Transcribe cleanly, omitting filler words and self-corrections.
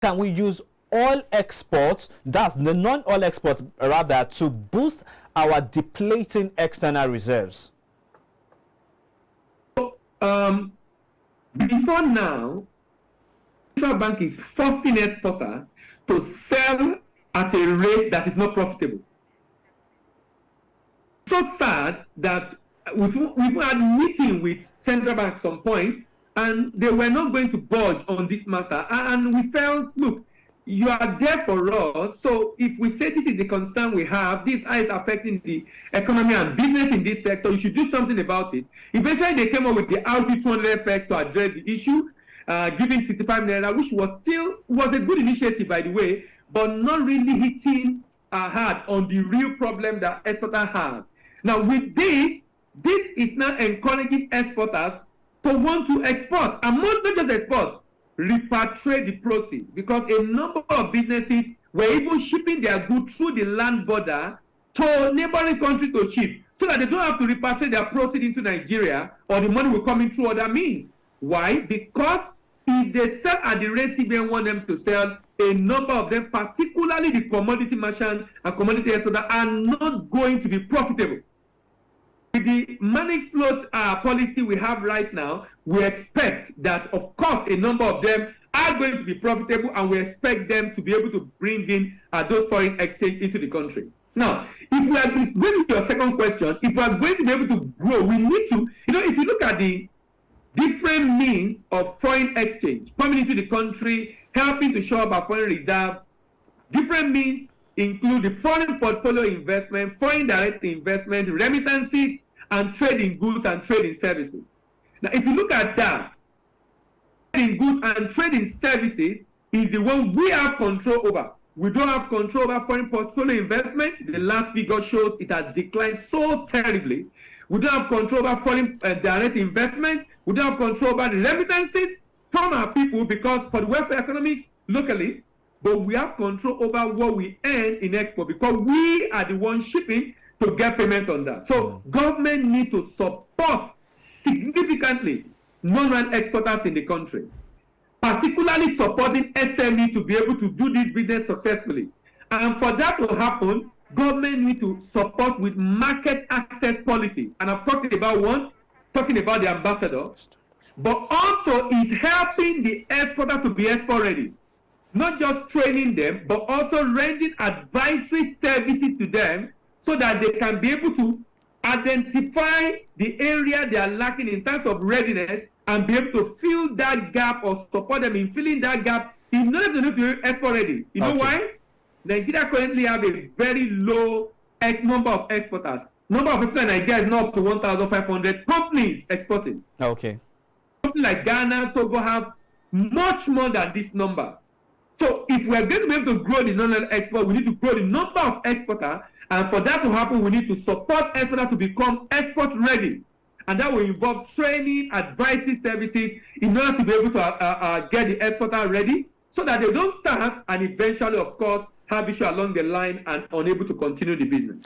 can we use oil exports, that's the non-oil exports rather, to boost our depleting external reserves? Before now, the central bank is forcing exporters to sell at a rate that is not profitable. So sad that we've had a meeting with central bank at some point, and they were not going to budge on this matter. And we felt, look, you are there for us. So if we say this is the concern we have, this is affecting the economy and business in this sector, you should do something about it. Eventually, they came up with the RT200FX to address the issue, giving 65 naira, which was a good initiative, by the way, but not really hitting hard on the real problem that exporters have. Now, with this is now encouraging exporters to want to export, and not just export, repatriate the proceeds, because a number of businesses were even shipping their goods through the land border to neighboring countries to ship, so that they don't have to repatriate their proceeds into Nigeria, or the money will come in through other means. Why? Because if they sell at the rate CBN want them to sell, a number of them, particularly the commodity merchants and commodity exporters, are not going to be profitable. With the money float policy we have right now, we expect that, of course, a number of them are going to be profitable, and we expect them to be able to bring in those foreign exchange into the country. Now, if we are going to your second question, if we are going to be able to grow, we need to, if you look at the different means of foreign exchange coming into the country, helping to show up our foreign reserve, different means include the foreign portfolio investment, foreign direct investment, remittances, and trade in goods and trade in services. Now, if you look at that, trade in goods and trade in services is the one we have control over. We don't have control over foreign portfolio investment. The last figure shows it has declined so terribly. We don't have control over foreign direct investment. We don't have control over the remittances from our people, because for the welfare economies locally, but we have control over what we earn in export, because we are the ones shipping to get payment on that. So government need to support significantly non-oil exporters in the country, particularly supporting SME to be able to do this business successfully. And for that to happen, government need to support with market access policies. And I've talked about one, talking about the ambassador, but also is helping the exporter to be export ready. Not just training them, but also rendering advisory services to them, so that they can be able to identify the area they are lacking in terms of readiness, and be able to fill that gap or support them in filling that gap in order to be export ready. You know why? Nigeria currently have a very low number of exporters. Number of exporters in Nigeria is not up to 1,500 companies exporting. Okay. Companies like Ghana, Togo have much more than this number. So if we are going to be able to grow the non-oil export, we need to grow the number of exporters, and for that to happen, we need to support exporters to become export ready. And that will involve training, advisory services, in order to be able to get the exporter ready, so that they don't start and eventually, of course, have issue along the line and unable to continue the business.